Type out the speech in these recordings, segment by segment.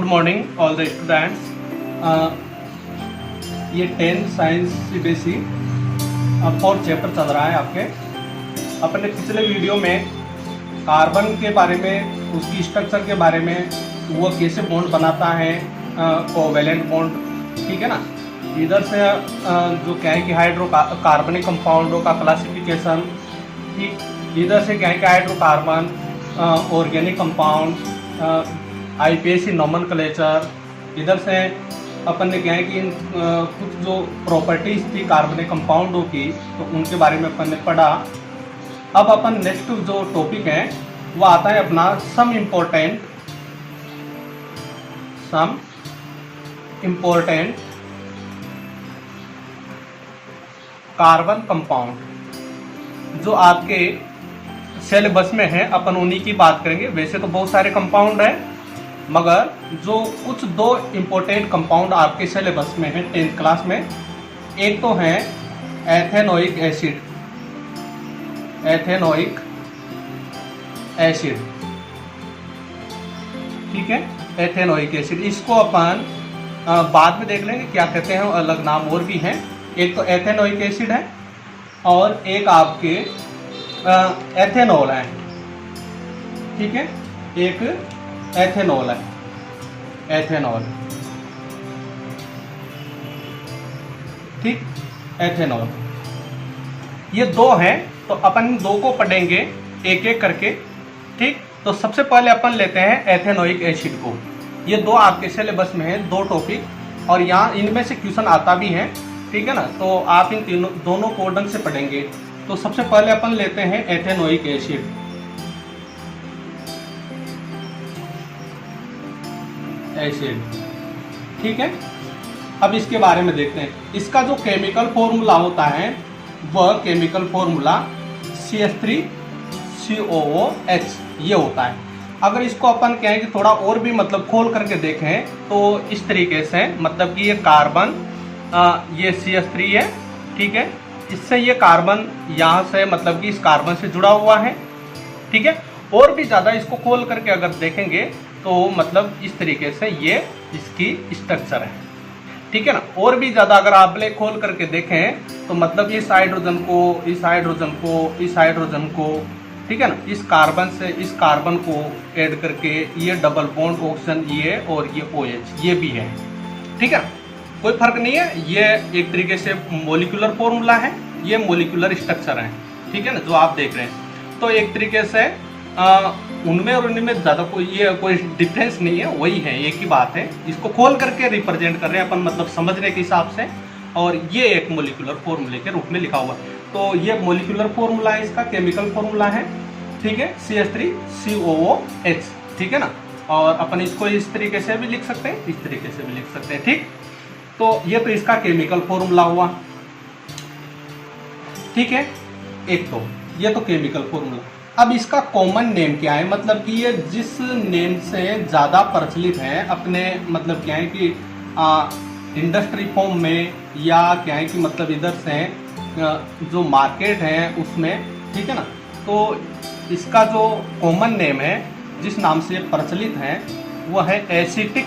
Good morning all the students. ये 10 science CBSE 4th chapter चल रहा है आपके। अपने पिछले वीडियो में कार्बन के बारे में, उसकी स्ट्रक्चर के बारे में, वो कैसे बॉन्ड बनाता है, कोवैलेंट बॉन्ड, ठीक है ना। इधर से जो क्या है कि हाइड्रोकार्बनिक कंपाउंडों का क्लासिफिकेशन, ठीक। इधर से क्या है कि hydrocarbon, organic compound, IUPAC nomenclature. इधर से अपन ने क्या है कि कुछ जो प्रॉपर्टीज थी कार्बनिक कंपाउंडों की, तो उनके बारे में अपन ने पढ़ा। अब अपन नेक्स्ट जो टॉपिक है वो आता है अपना सम इम्पोर्टेंट कार्बन कंपाउंड जो आपके सिलेबस में है, अपन उन्हीं की बात करेंगे। वैसे तो बहुत सारे कंपाउंड है, मगर जो कुछ दो इम्पोर्टेंट कंपाउंड आपके सिलेबस में है 10th क्लास में, एक तो है एथेनोइक एसिड, ठीक है। एथेनोइक एसिड, इसको अपन बाद में देख लेंगे क्या कहते हैं, अलग नाम और भी हैं। एक तो एथेनोइक एसिड है और एक आपके एथेनॉल है, ठीक है। एक एथेनॉल है, ठीक, एथेनॉल। ये दो हैं, तो अपन दो को पढ़ेंगे एक एक करके, ठीक। तो सबसे पहले अपन लेते हैं एथेनोइक एसिड को। ये दो आपके सिलेबस में है, दो टॉपिक, और यहाँ इनमें से क्वेश्चन आता भी है, ठीक है ना। तो आप इन दोनों को ढंग से पढ़ेंगे। तो सबसे पहले अपन लेते हैं एथेनोइक एसिड। ठीक है। अब इसके बारे में देखते हैं। इसका जो केमिकल फॉर्मूला होता है वह केमिकल फॉर्मूला CH3COOH ये होता है। अगर इसको अपन कहें कि थोड़ा और भी मतलब खोल करके देखें तो इस तरीके से, मतलब कि ये कार्बन, ये CH3 है, ठीक है। इससे ये कार्बन यहाँ से मतलब कि इस कार्बन से जुड़ा हुआ है, ठीक है। और भी ज़्यादा इसको खोल करके अगर देखेंगे तो मतलब इस तरीके से ये इसकी स्ट्रक्चर है, ठीक है ना। और भी ज़्यादा अगर आप खोल करके देखें तो मतलब इस हाइड्रोजन को, इस हाइड्रोजन को, इस हाइड्रोजन को, ठीक है ना, इस कार्बन से इस कार्बन को ऐड करके ये डबल बॉन्ड ऑक्सीजन, ये और ये OH ये भी है, ठीक है। कोई फर्क नहीं है, ये एक तरीके से मोलिकुलर फॉर्मूला है, ये मोलिकुलर स्ट्रक्चर है, ठीक है ना, जो आप देख रहे हैं। तो एक तरीके से उनमें और उनमें ज़्यादा कोई डिफरेंस नहीं है, वही है, एक ही बात है। इसको खोल करके रिप्रेजेंट कर रहे हैं अपन, मतलब समझने के हिसाब से। और ये एक मोलिकुलर फॉर्मूले के रूप में लिखा हुआ है। तो ये मोलिकुलर फॉर्मूला है, इसका केमिकल फॉर्मूला है, ठीक है, CH3COOH, ठीक है ना। और अपन इसको इस तरीके से भी लिख सकते हैं, इस तरीके से भी लिख सकते हैं, ठीक। तो ये तो इसका केमिकल फॉर्मूला हुआ, ठीक है। एक तो ये तो केमिकल फॉर्मूला। अब इसका कॉमन नेम क्या है, मतलब कि ये जिस नेम से ज़्यादा प्रचलित है अपने, मतलब क्या है कि इंडस्ट्री फॉर्म में, या क्या है कि मतलब इधर से जो मार्केट है उसमें, ठीक है ना। तो इसका जो कॉमन नेम है, जिस नाम से प्रचलित है, वो है एसिटिक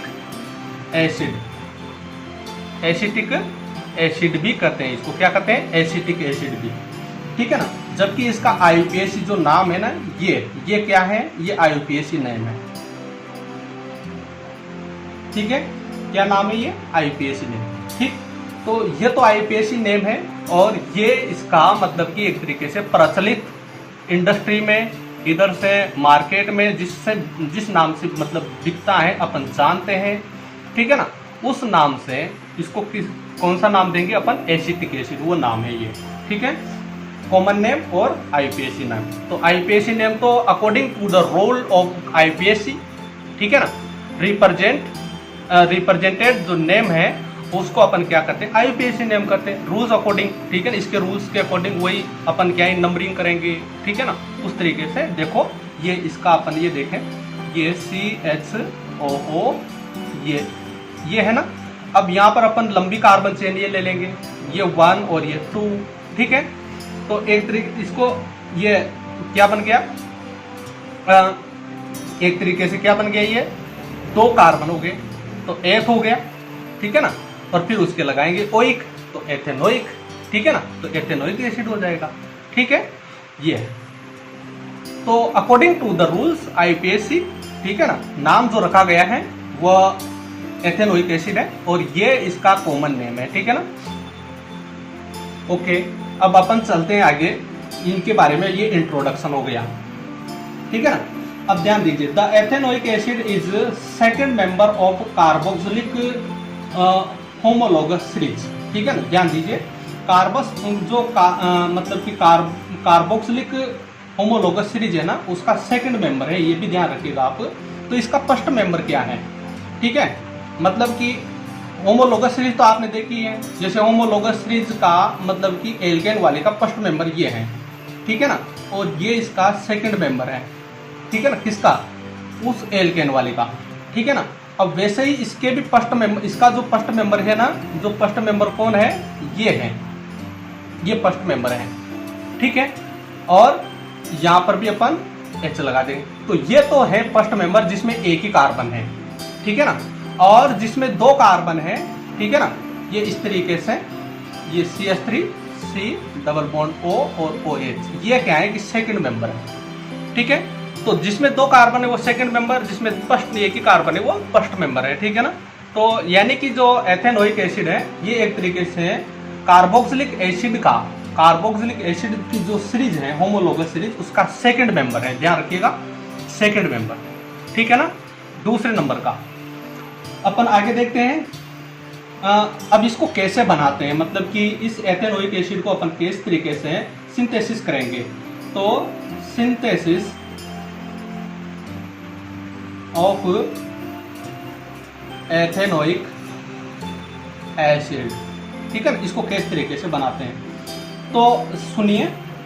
एसिड भी कहते हैं इसको। क्या कहते हैं? एसिटिक एसिड भी, ठीक है ना। जबकि इसका आईयूपीएसी जो नाम है ना, ये क्या है, ये आईयूपीएसी नेम है, ठीक है। क्या नाम है? ये आईयूपीएसी नेम, ठीक। तो ये तो आईयूपीएसी नेम है, और ये इसका मतलब कि एक तरीके से प्रचलित इंडस्ट्री में, इधर से मार्केट में जिस नाम से मतलब बिकता है अपन जानते हैं, ठीक है ना। उस नाम से इसको कौन सा नाम देंगे अपन? एसिटिक एसिड, वो नाम है ये, ठीक है। कॉमन नेम और आईयूपीएसी नेम। तो आईयूपीएसी नेम तो according to the rule of IUPAC, ठीक है ना, रिप्रेजेंटेड जो नेम है उसको अपन क्या करते हैं? आईयूपीएसी नेम करते हैं, रूल्स अकॉर्डिंग, ठीक है ना। इसके रूल्स के अकॉर्डिंग वही अपन क्या है नंबरिंग करेंगे, ठीक है ना। उस तरीके से देखो, ये इसका अपन ये देखें, ये CHOO ये है ना। अब यहाँ पर अपन लंबी कार्बन चेन ये ले लेंगे, ये 1 और ये 2, ठीक है। तो एक तरीके इसको ये क्या बन गया, एक तरीके से क्या बन गया, ये 2 कार्बन हो गए, तो एथ हो गया, ठीक है ना, और फिर उसके लगाएंगे ओइक, तो एथेनोइक, ठीक है ना, तो एथेनोइक एसिड हो जाएगा, ठीक है। ये तो according to the rules IUPAC, ठीक है ना, नाम जो रखा गया है वह एथेनोइक एसिड है और ये इसका कॉमन नेम है, ठीक है ना। ओके, अब अपन चलते हैं आगे, इनके बारे में ये इंट्रोडक्शन हो गया, ठीक है ना। अब ध्यान दीजिए, the ethanoic acid is second member of carboxylic homologous series, ठीक है ना। ध्यान दीजिए, कार्बस जो मतलब कि कार्बोक्सिलिक होमोलोगस सीरीज है ना, उसका सेकंड मेंबर है, ये भी ध्यान रखिएगा आप। तो इसका फर्स्ट मेंबर क्या है, ठीक है, मतलब कि होमोलोगस सीरीज तो आपने देखी है, जैसे होमोलोगस सीरीज का मतलब कि एल्केन वाले का फर्स्ट मेंबर ये है, ठीक है ना, और ये इसका सेकंड मेंबर है, ठीक है ना, किसका, उस एल्केन वाले का, ठीक है ना। अब वैसे ही इसके भी फर्स्ट मेंबर, इसका जो फर्स्ट मेंबर है ना, जो फर्स्ट मेंबर कौन है, ये है, ये फर्स्ट मेंबर है, ठीक है। और यहां पर भी अपन H लगा देंगे, तो ये तो है फर्स्ट मेंबर जिसमें एक ही कार्बन है, ठीक है ना, और जिसमें दो कार्बन है, ठीक है ना, ये इस तरीके से, ये CH3 C double bond O और OH, ये क्या है कि सेकंड मेंबर है, ठीक है। तो जिसमें दो कार्बन है वो सेकंड मेंबर, जिसमें फर्स्ट एक ही कार्बन है वो फर्स्ट मेंबर है, ठीक है ना। तो यानी कि जो एथेनोइक एसिड है ये एक तरीके से कार्बोक्सिलिक एसिड का, कार्बोक्सिलिक एसिड की जो सीरीज है होमोलोगस सीरीज, उसका सेकंड मेंबर है, ध्यान रखिएगा, सेकंड मेंबर, ठीक है ना, दूसरे नंबर का। अपन आगे देखते हैं, अब इसको कैसे बनाते हैं, मतलब कि इस एथेनोइक एसिड को अपन किस तरीके से सिंथेसिस करेंगे। तो सिंथेसिस ऑफ एथेनोइक एसिड, ठीक है, इसको किस तरीके से बनाते हैं, तो सुनिए,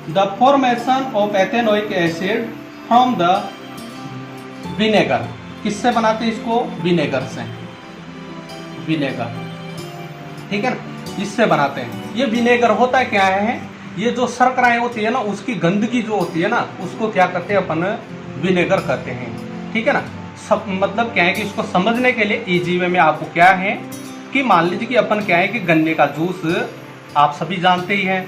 the formation of ethanoic acid from the vinegar, किससे बनाते हैं इसको, विनेगर से, विनेगर, ठीक है ना, इससे बनाते हैं। ये विनेगर होता क्या है, ये जो शर्कराएं होती है ना, उसकी गंदगी जो होती है ना, उसको क्या करते हैं अपन, विनेगर कहते हैं, ठीक है ना। सब मतलब क्या है कि इसको समझने के लिए इजी वे में आपको क्या है कि मान लीजिए कि अपन क्या है कि गन्ने का जूस आप सभी जानते ही हैं,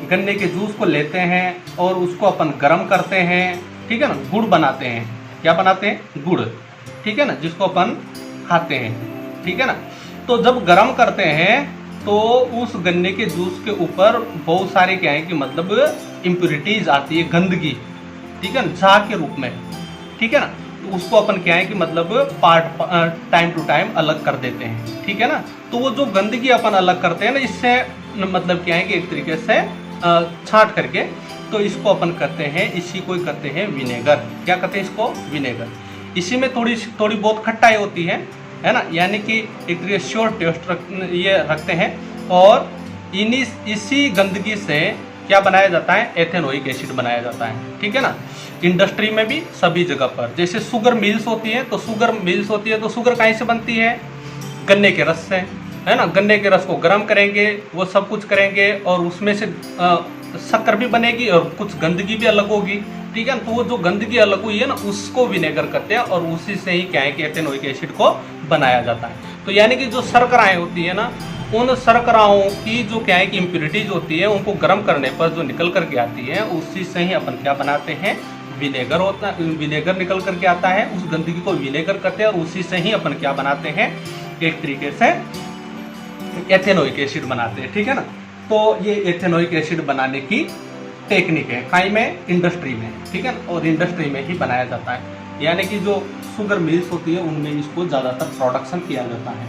गन्ने के जूस को लेते हैं और उसको अपन गर्म करते हैं, ठीक है ना, गुड़ बनाते हैं, क्या बनाते हैं, गुड़, ठीक है ना, जिसको अपन खाते हैं, ठीक है ना। तो जब गर्म करते हैं तो उस गन्ने के जूस के ऊपर बहुत सारे क्या है कि मतलब इम्प्योरिटीज आती है, गंदगी, ठीक है ना, झाग के रूप में, ठीक है ना। तो उसको अपन क्या है कि मतलब टाइम टू टाइम अलग कर देते हैं, ठीक है ना। तो वो जो गंदगी अपन अलग करते हैं ना, इससे मतलब क्या है कि एक तरीके से छांट करके, तो इसको अपन करते हैं, इसी को करते हैं विनेगर, क्या कहते हैं इसको, विनेगर। इसी में थोड़ी बहुत खट्टाई होती है ना, यानी कि एक तरीके श्योर टेस्ट ये रखते हैं, और इसी गंदगी से क्या बनाया जाता है, एथेनोइक एसिड बनाया जाता है, ठीक है ना। इंडस्ट्री में भी सभी जगह पर, जैसे शुगर मिल्स होती है, तो शुगर मिल्स होती है तो शुगर कहीं से बनती है, गन्ने के रस से, है ना। गन्ने के रस को गर्म करेंगे, वो सब कुछ करेंगे और उसमें से शक्कर भी बनेगी और कुछ गंदगी भी अलग होगी, ठीक है ना। तो वो जो गंदगी अलग हुई है ना, उसको विनेगर करते हैं और उसी से ही क्या है कि एथेनोइक एसिड को बनाया जाता है। तो यानी कि जो शर्कराएं होती है ना, उन शर्कराओं की जो क्या है कि इम्प्योरिटीज होती है, उनको गर्म करने पर जो निकल करके आती है, उसी से ही अपन क्या बनाते हैं, विनेगर होता है, विनेगर निकल करके आता है, उस गंदगी को विनेगर करते हैं और उसी से ही अपन क्या बनाते हैं, एक तरीके से एथेनोइक एसिड बनाते हैं, ठीक है ना। तो ये एथेनोइक एसिड बनाने की टेक्निक है, काई में, इंडस्ट्री में, ठीक है, और इंडस्ट्री में ही बनाया जाता है, यानी कि जो शुगर मिल्स होती है उनमें इसको ज़्यादातर प्रोडक्शन किया जाता है।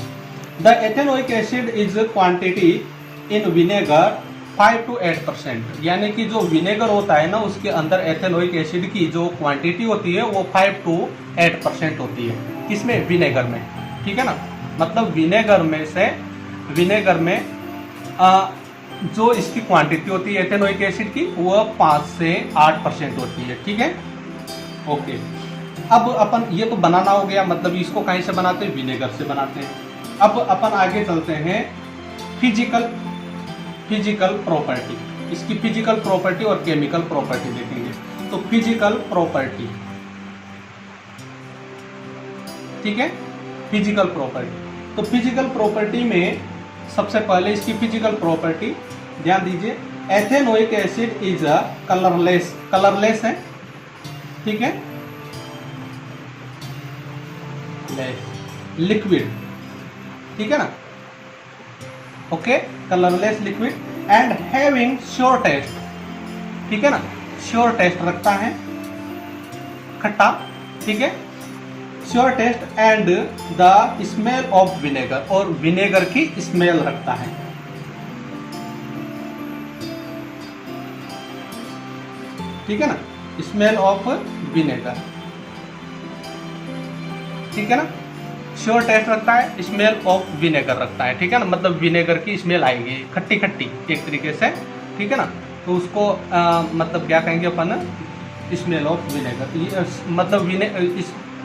The ethanoic acid is quantity in vinegar 5 to 8%, यानी कि जो विनेगर होता है ना, उसके अंदर एथेनोइक एसिड की जो क्वांटिटी होती है वो 5 to 8% होती है, किसमें, विनेगर में, ठीक है ना। मतलब विनेगर में से, विनेगर में जो इसकी क्वांटिटी होती है एथेनोइक एसिड की, वो 5 से 8% होती है, ठीक है। ओके, अब अपन ये तो बनाना हो गया, मतलब इसको कहीं से बनाते हैं, विनेगर से बनाते हैं। अब अपन आगे चलते हैं, फिजिकल प्रॉपर्टी, इसकी फिजिकल प्रॉपर्टी और केमिकल प्रॉपर्टी देखेंगे। तो फिजिकल प्रॉपर्टी, ठीक है, फिजिकल प्रॉपर्टी, तो फिजिकल प्रॉपर्टी में सबसे पहले इसकी फिजिकल प्रॉपर्टी ध्यान दीजिए, ethanoic acid is a colourless, colourless है, ठीक है, लिक्विड, ठीक है ना, okay, colourless liquid and having sour taste, ठीक है ना, श्योर टेस्ट रखता है, खट्टा, ठीक है, sour taste and the smell of vinegar, और विनेगर की स्मेल रखता है, ठीक है ना, स्मेल ऑफ विनेगर, ठीक है ना, श्योर टेस्ट रखता है, स्मेल ऑफ विनेगर रखता है, ठीक है ना, मतलब विनेगर की स्मेल आएगी, खट्टी खट्टी एक तरीके से, ठीक है ना, तो उसको मतलब क्या कहेंगे अपन, स्मेल ऑफ विनेगर, मतलब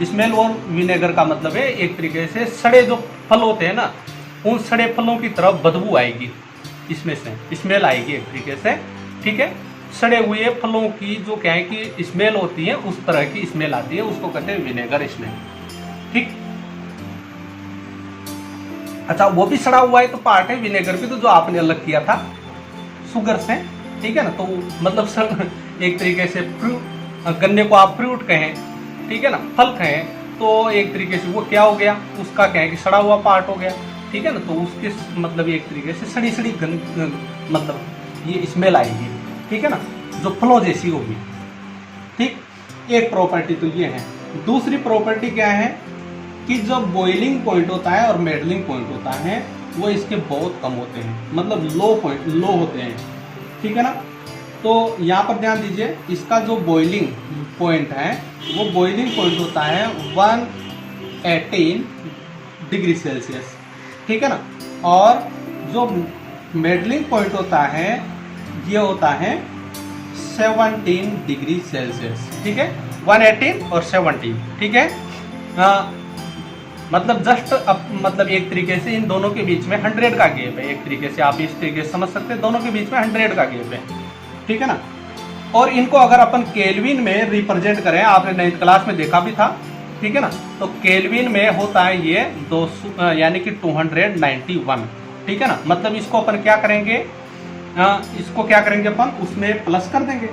स्मेल और विनेगर का मतलब है एक तरीके से सड़े जो फल होते हैं ना, उन सड़े फलों की तरफ बदबू आएगी, इसमें से स्मेल आएगी एक तरीके से, ठीक है, सड़े हुए फलों की जो क्या है कि स्मेल होती है, उस तरह की स्मेल आती है, उसको कहते हैं विनेगर स्मेल, ठीक। अच्छा, वो भी सड़ा हुआ है तो पार्ट है विनेगर भी, तो जो आपने अलग किया था शुगर से, ठीक है ना, तो मतलब एक तरीके से गन्ने को आप फ्रूट कहें, ठीक है ना, फल कहें, तो एक तरीके से वो क्या हो गया, उसका क्या है कि सड़ा हुआ पार्ट हो गया, ठीक है ना, तो उसके मतलब एक तरीके से सड़ी सड़ी मतलब ये स्मेल आएगी, ठीक है ना, जो फलों जैसी होगी, ठीक। एक प्रॉपर्टी तो ये है। दूसरी प्रॉपर्टी क्या है कि जो बॉइलिंग पॉइंट होता है और मेडलिंग पॉइंट होता है वो इसके बहुत कम होते हैं, मतलब लो होते हैं, ठीक है ना। तो यहाँ पर ध्यान दीजिए, इसका जो बॉइलिंग पॉइंट है वो बॉइलिंग पॉइंट होता है 118 डिग्री सेल्सियस, ठीक है ना, और जो मेडलिंग पॉइंट होता है ये होता है 17 डिग्री सेल्सियस, ठीक है, 118 और 17, ठीक है, मतलब जस्ट मतलब एक तरीके से इन दोनों के बीच में 100 का गैप है, एक तरीके से आप इस तरीके से समझ सकते हैं, दोनों के बीच में 100 का गैप है, ठीक है ना। और इनको अगर अपन केल्विन में रिप्रेजेंट करें, आपने 9th क्लास में देखा भी था, ठीक है ना, तो केल्विन में होता है ये 200 यानी कि 291, ठीक है ना, मतलब इसको अपन क्या करेंगे, इसको क्या करेंगे अपन उसमें प्लस कर देंगे,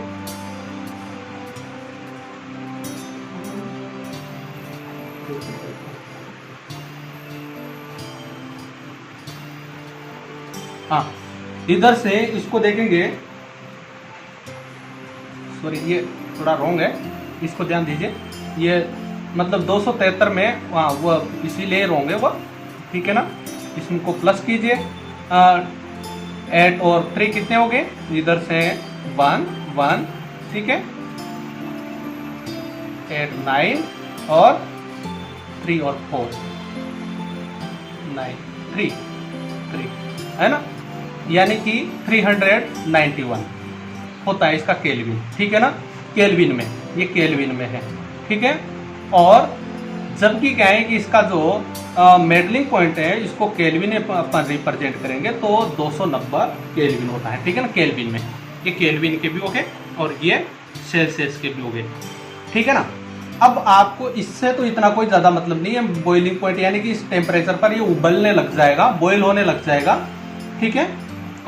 हाँ, इधर से इसको देखेंगे, सॉरी ये थोड़ा रॉन्ग है, इसको ध्यान दीजिए, ये मतलब 273 में वो इसीलिए रॉन्ग है वो, ठीक है ना, इसको प्लस कीजिए, 8 और 3 कितने हो गए, इधर से 1 1, ठीक है, 8 9 और 3 और 4 9 3 है ना, यानी कि 391 होता है इसका केल्विन, ठीक है ना, केल्विन में, ये केल्विन में है, ठीक है। और जबकि क्या है कि इसका जो मेडलिंग पॉइंट है इसको केल्विन में अपन रिप्रेजेंट करेंगे तो 290 केल्विन होता है, ठीक है ना, केल्विन में, ये केल्विन के भी हो गए और ये सेल्सियस के भी हो गए, ठीक है ना। अब आपको इससे तो इतना कोई ज़्यादा मतलब नहीं है, बॉइलिंग पॉइंट यानी कि इस टेम्परेचर पर ये उबलने लग जाएगा, बॉयल होने लग जाएगा, ठीक है।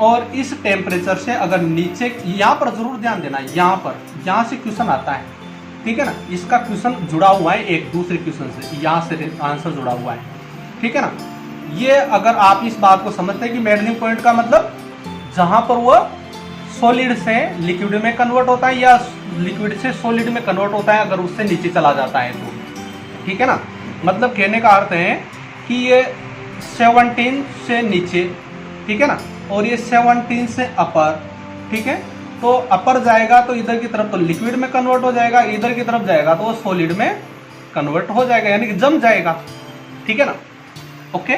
और इस टेम्परेचर से अगर नीचे, यहाँ पर जरूर ध्यान देना, यहाँ से क्वेश्चन आता है, ठीक है ना, इसका क्वेश्चन जुड़ा हुआ है एक दूसरे क्वेश्चन से, यहाँ से आंसर जुड़ा हुआ है, ठीक है ना। ये अगर आप इस बात को समझते हैं कि मेडलिंग पॉइंट का मतलब जहां पर वो सॉलिड से लिक्विड में कन्वर्ट होता है या लिक्विड से सॉलिड में कन्वर्ट होता है, अगर उससे नीचे चला जाता है तो, ठीक है ना, मतलब कहने का अर्थ है कि ये 17 से नीचे, ठीक है ना, और ये 17 से अपर, ठीक है, तो अपर जाएगा तो इधर की तरफ तो लिक्विड में कन्वर्ट हो जाएगा, इधर की तरफ जाएगा तो वो सॉलिड में कन्वर्ट हो जाएगा, यानी कि जम जाएगा, ठीक है ना, ओके।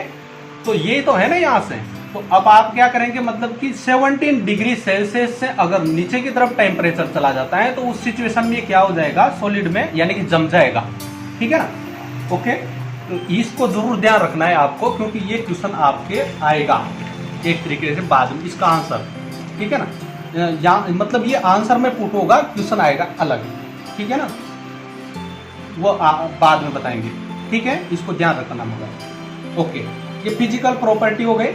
तो ये तो है ना यहाँ से, तो अब आप क्या करेंगे, मतलब कि 17 डिग्री सेल्सियस से अगर नीचे की तरफ टेम्परेचर चला जाता है तो उस सिचुएशन में क्या हो जाएगा, सॉलिड में यानी कि जम जाएगा, ठीक है ना, ओके। तो इसको जरूर ध्यान रखना है आपको, क्योंकि ये क्वेश्चन आपके आएगा एक तरीके से बाद में, इसका आंसर, ठीक है ना, यहाँ मतलब ये आंसर में पुट होगा, क्वेश्चन आएगा अलग, ठीक है ना, वो बाद में बताएंगे, ठीक है, इसको ध्यान रखना होगा, ओके। ये फिजिकल प्रॉपर्टी हो गई।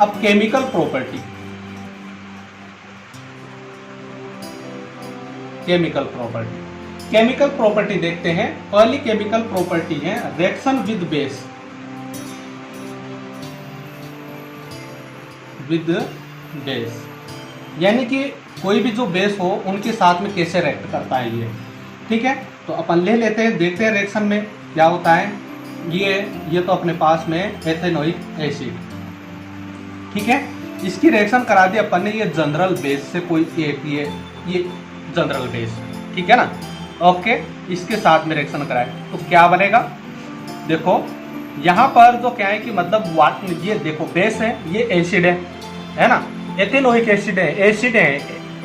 अब chemical property, chemical property, chemical property देखते हैं। पहली केमिकल प्रॉपर्टी है reaction with base, with base, यानी कि कोई भी जो बेस हो उनके साथ में कैसे रिएक्ट करता है ये। ठीक है, तो अपन ले लेते हैं, देखते हैं रिएक्शन में क्या होता है। ये तो अपने पास में एथेनोइक एसिड, ठीक है, इसकी रिएक्शन करा दी अपन ने ये जनरल बेस से, कोई एक ये जनरल बेस, ठीक है ना। ओके, इसके साथ में रिएक्शन कराए तो क्या बनेगा, देखो यहाँ पर तो क्या है कि मतलब ये देखो बेस है, ये एसिड है ना, एथेनोइक एसिड है, एसिड है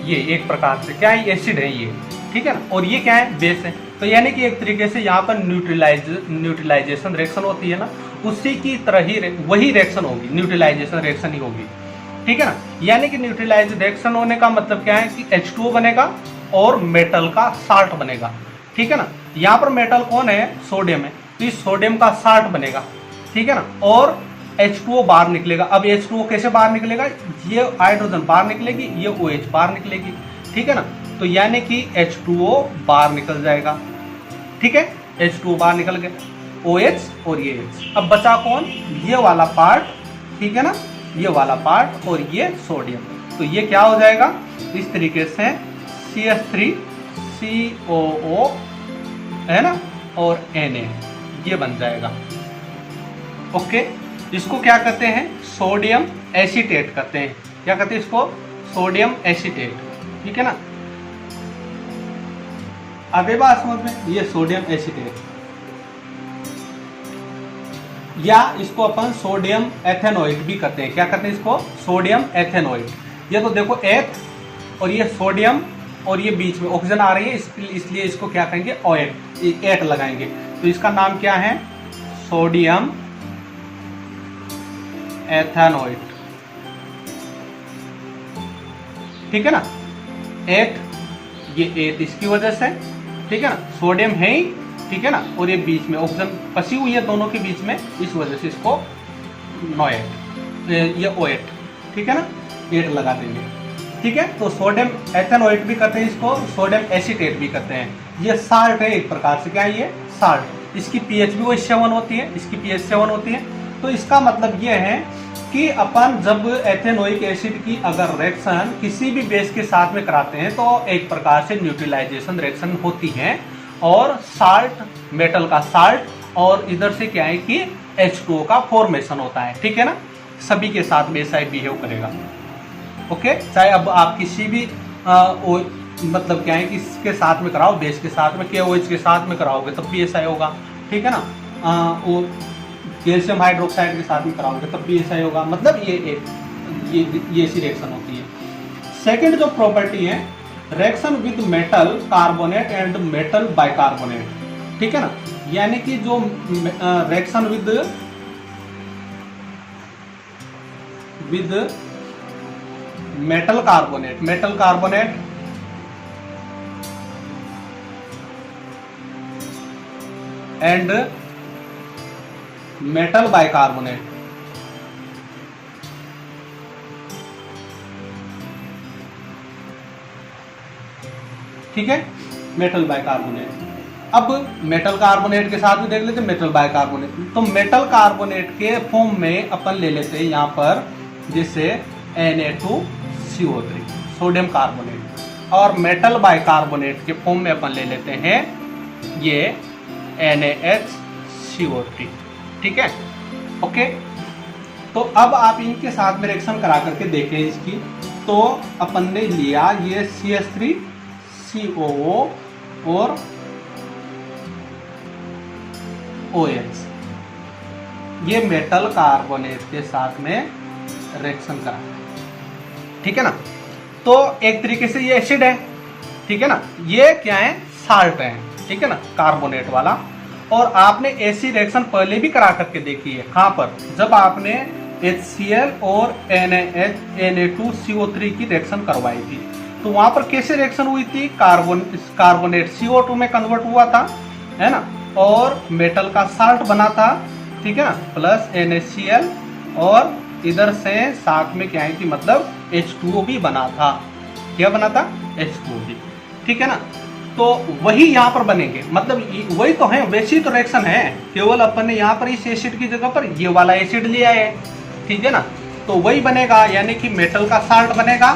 ये एक प्रकार से, क्या है एसिड है ये, ठीक है ना, और ये क्या है बेस है। तो यानी कि एक तरीके से यहाँ पर न्यूट्रलाइजेशन रिएक्शन होती है ना, उसी की तरह ही वही रिएक्शन होगी, न्यूट्रलाइजेशन रिएक्शन ही होगी, ठीक है ना। यानी कि न्यूट्रलाइज रिएक्शन होने का मतलब क्या है कि H2O बनेगा और मेटल का साल्ट बनेगा, ठीक है ना। यहाँ पर मेटल कौन है, सोडियम है, तो इस सोडियम का साल्ट बनेगा, ठीक है ना, और H2O बाहर निकलेगा। अब H2O कैसे बाहर निकलेगा, ये हाइड्रोजन बाहर निकलेगी, ये OH बाहर निकलेगी, ठीक है ना। तो यानी कि H2O बाहर निकल जाएगा, ठीक है, H2O बाहर निकल गया, OH और ये H। अब बचा कौन, ये वाला पार्ट, ठीक है ना, ये वाला पार्ट और ये सोडियम। तो ये क्या हो जाएगा, इस तरीके से CH3COO है ना, और Na ये बन जाएगा। ओके, इसको क्या कहते हैं, सोडियम एसीटेट कहते हैं। क्या कहते हैं इसको, सोडियम एसीटेट, ठीक है ना। अब ये बात समझ में, ये सोडियम एसीटेट, या इसको अपन सोडियम एथेनोइड भी कहते हैं। क्या कहते हैं इसको, सोडियम एथेनोइड। ये तो देखो एथ और ये सोडियम और ये बीच में ऑक्सीजन आ रही है, इसलिए इसको क्या कहेंगे, ओएट, एट लगाएंगे। तो इसका नाम क्या है, सोडियम एथेनोइड, ठीक है ना। एट, ये एट इसकी वजह से, ठीक है ना, सोडियम है ही, ठीक है ना, और ये बीच में ऑक्सीजन फंसी हुई है दोनों के बीच में, इस वजह से इसको नोएट, ये ओएट, ठीक है ना, एट लगा देंगे, ठीक है। तो सोडियम एथेनोइड भी कहते हैं इसको, सोडियम एसीटेट भी कहते हैं। ये साल्ट है एक प्रकार से, क्या है ये साल्ट, इसकी पीएच भी वही 7 होती है, इसकी पीएच 7 होती है। तो इसका मतलब ये है कि अपन जब एथेनोइक एसिड की अगर रिएक्शन किसी भी बेस के साथ में कराते हैं तो एक प्रकार से न्यूट्रलाइजेशन रिएक्शन होती है, और साल्ट, मेटल का साल्ट, और इधर से क्या है कि H2O का फॉर्मेशन होता है, ठीक है ना। सभी के साथ में ऐसा ही बिहेव करेगा। ओके, चाहे अब आप किसी भी मतलब क्या है कि इसके साथ में कराओ, बेस के साथ में, KOH के साथ में कराओगे तब भी ऐसा ही होगा, ठीक है ना। वो कैल्शियम हाइड्रोक्साइड के साथ में कराओगे तब भी ऐसा ही होगा। मतलब ये ऐसी रिएक्शन होती है। सेकंड जो प्रॉपर्टी है, reaction with metal carbonate and metal bicarbonate, ठीक है ना। यानी कि जो reaction with metal carbonate and metal bicarbonate, ठीक है, मेटल बाइकार्बोनेट। अब मेटल कार्बोनेट के साथ भी देख लेते हैं मेटल बाइकार्बोनेट। तो मेटल कार्बोनेट के फॉर्म में अपन ले लेते हैं यहाँ पर जैसे Na2CO3 सोडियम कार्बोनेट, और मेटल बाइकार्बोनेट के फॉर्म में अपन ले लेते हैं ये NaHCO3, ठीक है। ओके, तो अब आप इनके साथ में रिएक्शन करा करके देखें इसकी। तो अपन ने लिया ये CH3COO और OH, ये मेटल कार्बोनेट के साथ में रिएक्शन करा, ठीक है ना। तो एक तरीके से ये एसिड है, ठीक है ना, ये क्या है, साल्ट है, ठीक है ना, कार्बोनेट वाला। और आपने ऐसी रिएक्शन पहले भी करा करके देखी है, कहाँ पर, जब आपने HCl और Na2CO3 की रिएक्शन करवाई थी, तो वहां पर कैसे रिएक्शन हुई थी, कार्बोनेट CO2 में कन्वर्ट हुआ था, है ना, और मेटल का साल्ट बना था, ठीक है ना, प्लस NaCl और इधर से साथ में क्या है कि मतलब H2O भी बना था। क्या बना था? H2O भी, ठीक है ना। तो वही यहाँ पर बनेंगे, मतलब वही तो है, वैसी तो रिएक्शन है, केवल अपन ने यहाँ पर इस एसिड की जगह पर ये वाला एसिड लिया है, ठीक है ना। तो वही बनेगा, यानी कि मेटल का साल्ट बनेगा।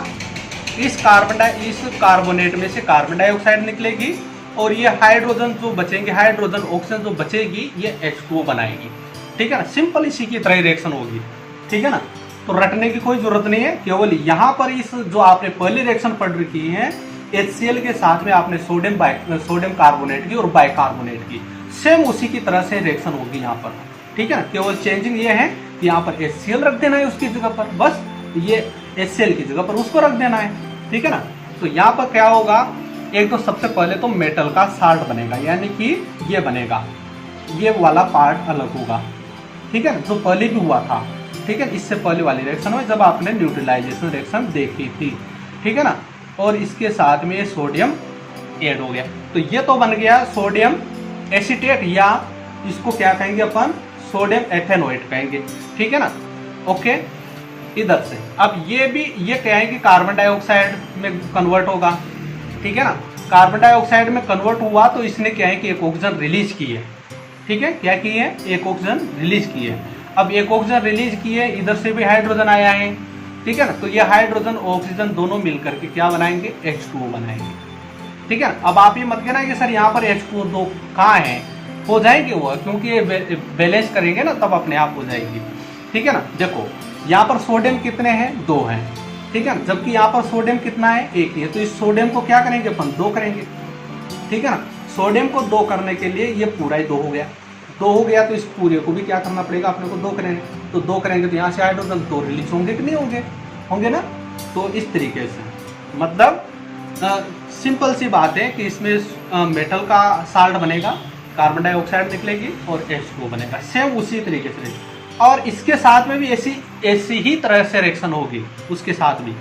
इस कार्बोनेट में से कार्बन डाइऑक्साइड निकलेगी और ये हाइड्रोजन जो बचेंगे, हाइड्रोजन ऑक्सीजन जो बचेगी, ये H2O बनाएगी, ठीक है ना। सिंपल इसी की तरह रिएक्शन होगी, ठीक है ना। तो रटने की कोई जरूरत नहीं है, केवल यहाँ पर इस जो आपने पहली रिएक्शन पढ़ रखी है HCl के साथ में आपने सोडियम कार्बोनेट की और बाइकार्बोनेट की, सेम उसी की तरह से रिएक्शन होगी यहाँ पर, ठीक है ना। केवल चेंजिंग ये है कि यहाँ पर HCl रख देना है उसकी जगह पर, बस ये HCl की जगह पर उसको रख देना है, ठीक है ना। तो यहाँ पर क्या होगा, एक तो सबसे पहले तो मेटल का साल्ट बनेगा, यानी कि ये बनेगा, ये वाला पार्ट अलग होगा, ठीक है ना, जो पहले भी हुआ था, ठीक है। इससे पहले वाली रिएक्शन में जब आपने न्यूट्रलाइजेशन रिएक्शन देखी थी, ठीक है ना। और इसके साथ में सोडियम ऐड हो गया, तो ये तो बन गया सोडियम एसीटेट, या इसको क्या कहेंगे अपन, सोडियम एथेनोएट कहेंगे, ठीक है ना। ओके, इधर से अब ये क्या है कि कार्बन डाइऑक्साइड में कन्वर्ट होगा, ठीक है ना। कार्बन डाइऑक्साइड में कन्वर्ट हुआ तो इसने क्या है कि एक ऑक्सीजन रिलीज की है, ठीक है। क्या की है? एक ऑक्सीजन रिलीज की है। अब एक ऑक्सीजन रिलीज की है, इधर से भी हाइड्रोजन आया है, ठीक है ना। तो ये हाइड्रोजन ऑक्सीजन दोनों मिलकर के क्या बनाएंगे? H2O बनाएंगे, ठीक है। अब आप ये मत कहना कि सर यहाँ पर H2O कहाँ है, हो जाएगी वो, क्योंकि ये बैलेंस करेंगे ना तब अपने आप हो जाएगी, ठीक है ना। देखो यहाँ पर सोडियम कितने हैं? 2 हैं, ठीक है ना, जबकि यहाँ पर सोडियम कितना है? 1 ही है। तो इस सोडियम को क्या करेंगे अपन? 2 करेंगे, ठीक है ना। सोडियम को 2 करने के लिए ये पूरा ही 2 हो गया, 2 हो गया, तो इस पूरे को भी क्या करना पड़ेगा अपने को? 2 करेंगे। तो 2 करेंगे तो यहाँ से हाइड्रोजन 2 रिलीज होंगे कि नहीं होंगे? होंगे ना। तो इस तरीके से मतलब सिंपल सी बात है कि इसमें मेटल का साल्ट बनेगा, कार्बन डाइऑक्साइड निकलेगी और H2O बनेगा, सेम उसी तरीके से। और इसके साथ में भी ऐसी ही तरह से रिएक्शन होगी उसके साथ भी,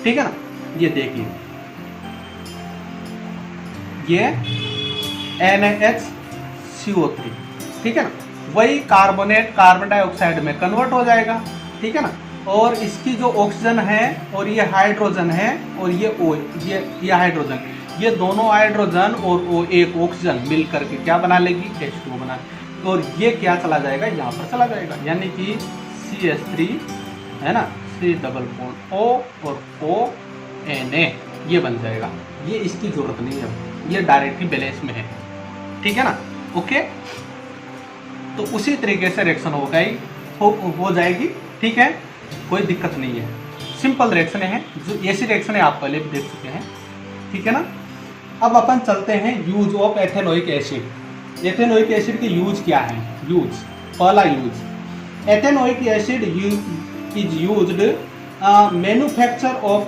ठीक है ना। ये देखिए, ये NaHCO3, ठीक है ना, वही कार्बोनेट कार्बन डाइऑक्साइड में कन्वर्ट हो जाएगा, ठीक है ना। और इसकी जो ऑक्सीजन है और ये हाइड्रोजन है और ये हाइड्रोजन, ये दोनों हाइड्रोजन और वो एक ऑक्सीजन मिल करके क्या बना लेगी? H2O बना, और ये क्या चला जाएगा? यहाँ पर चला जाएगा, यानी कि CH3 है ना, C डबल बॉन्ड O और ONA, ये बन जाएगा। ये इसकी जरूरत नहीं है, ये डायरेक्ट ही बैलेंस में है, ठीक है ना। ओके, तो उसी तरीके से रिएक्शन हो जाएगी, ठीक है, कोई दिक्कत नहीं है, सिंपल रिएक्शन है, जो ऐसी रिएक्शन है आप पहले भी देख चुके हैं, ठीक है ना। अब अपन चलते हैं use of ethanoic acid. Ethanoic acid की यूज क्या है? यूज, पहला use, ethanoic acid is used manufacture of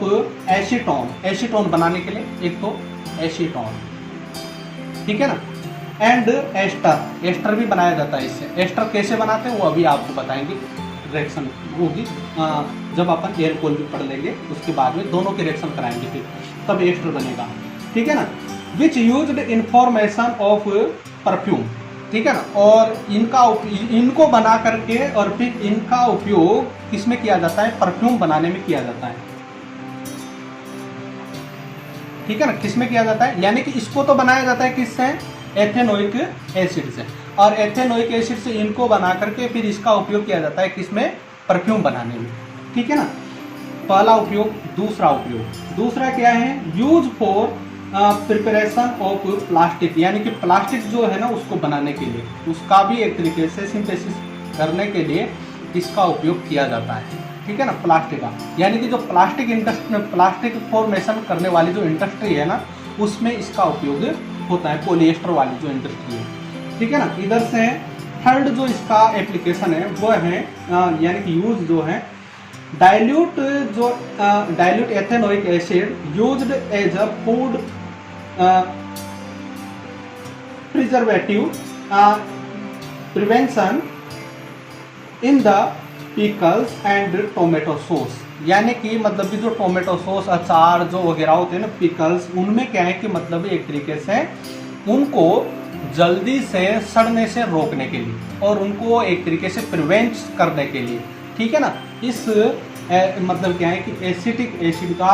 acetone, acetone बनाने के लिए, एक तो एसीटोन, ठीक है ना, एंड एस्टर, एस्टर भी बनाया जाता है इससे। एस्टर कैसे बनाते हैं वो अभी आपको बताएंगे, रिएक्शन होगी जब अपन एल्कोहल भी पढ़ लेंगे, उसके बाद में दोनों के रिएक्शन कराएंगे, फिर तब एस्टर बनेगा, ठीक है ना। Which used in formation of perfume, ठीक है ना, और इनको बना करके और फिर इनका उपयोग किसमें किया जाता है? परफ्यूम बनाने में किया जाता है, ठीक है ना। किसमें किया जाता है? यानी कि इसको तो बनाया जाता है किससे? एथेनोइक एसिड से, और एथेनोइक एसिड से इनको बना करके फिर इसका उपयोग किया जाता है किसमें? परफ्यूम बनाने में, ठीक है ना। पहला उपयोग। दूसरा क्या है? Use for preparation of plastic, यानी कि प्लास्टिक जो है ना उसको बनाने के लिए, उसका भी एक तरीके से सिंथेसिस करने के लिए इसका उपयोग किया जाता है, ठीक है ना, प्लास्टिक का। यानी कि जो प्लास्टिक इंडस्ट्री में प्लास्टिक फॉर्मेशन करने वाली जो इंडस्ट्री है ना, उसमें इसका उपयोग होता है, पॉलिएस्टर वाली जो इंडस्ट्री है, ठीक है ना। इधर से थर्ड जो इसका एप्लीकेशन है वो है यानी कि यूज जो है, dilute ethanoic acid used as a food preservative prevention in the pickles and tomato sauce, यानी कि मतलब कि जो टोमेटो सॉस, अचार जो वगैरह होते हैं ना, पिकल्स, उनमें क्या है कि मतलब एक तरीके से उनको जल्दी से सड़ने से रोकने के लिए और उनको एक तरीके से प्रिवेंट करने के लिए, ठीक है ना। इस मतलब क्या है कि एसिटिक एसिड का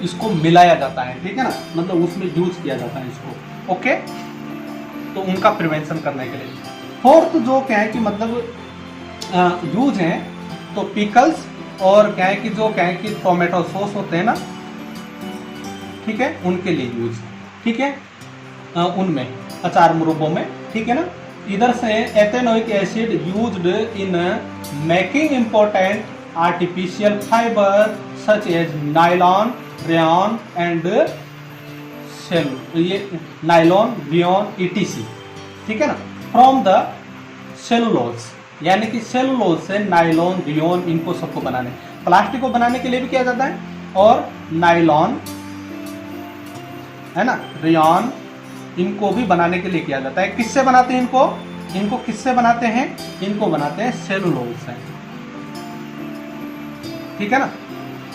इसको मिलाया जाता है, ठीक है ना, मतलब उसमें यूज किया जाता है इसको, ओके। तो उनका प्रिवेंशन करने के लिए। फोर्थ जो क्या है कि मतलब यूज है तो पिकल्स और क्या है कि जो क्या है कि टोमेटो सॉस होते हैं ना, ठीक है, उनके लिए यूज, ठीक है, उनमें अचार मुरब्बों में, ठीक है ना। इधर से ethanoic acid used in making important artificial fibre such as nylon, rayon and cell, ये नायलॉन, रेयॉन, ईटीसी, ठीक है ना, फ्रॉम द सेलुलोज, यानी कि सेलुलोज से नायलॉन, रेयॉन, इनको सबको बनाने, प्लास्टिक को बनाने के लिए भी किया जाता है, और नायलॉन है ना, रेयॉन, इनको भी बनाने के लिए किया जाता है। किससे बनाते हैं इनको? इनको किससे बनाते हैं? इनको बनाते हैं सेलुलोज से, ठीक है ना,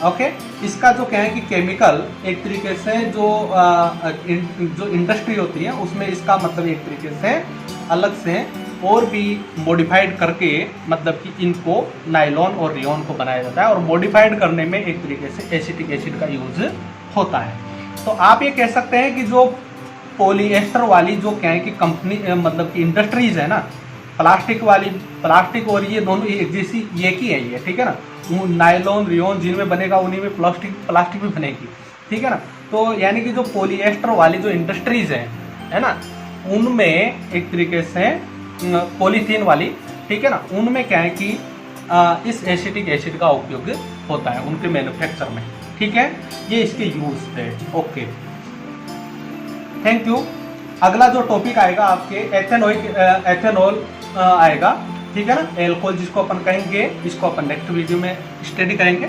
ओके। इसका जो क्या है कि केमिकल एक तरीके से जो इंडस्ट्री होती है उसमें इसका मतलब एक तरीके से अलग से और भी मॉडिफाइड करके मतलब कि इनको नायलॉन और रेयॉन को बनाया जाता है, और मॉडिफाइड करने में एक तरीके से एसिटिक एसिड का यूज होता है। तो आप ये कह सकते हैं कि जो पॉलीएस्टर वाली जो क्या है कि कंपनी मतलब कि इंडस्ट्रीज है ना, प्लास्टिक वाली, प्लास्टिक और ये दोनों एक जैसी एक ही है ये, ठीक है ना। नायलॉन, रेयॉन जिनमें बनेगा उन्हीं में प्लास्टिक भी बनेगी, ठीक है ना। तो यानी कि जो पॉलीएस्टर वाली जो इंडस्ट्रीज है ना, उनमें एक तरीके से पॉलीथीन वाली, ठीक है ना, उनमें क्या है कि इस एसिटिक एसिड का उपयोग होता है उनके मैन्युफैक्चर में, ठीक है। ये इसके यूज थे, ओके, थैंक यू। अगला जो टॉपिक आएगा आपके एथेनॉल आएगा, ठीक है ना, एल्कोहल जिसको अपन कहेंगे, इसको अपन नेक्स्ट वीडियो में स्टडी करेंगे।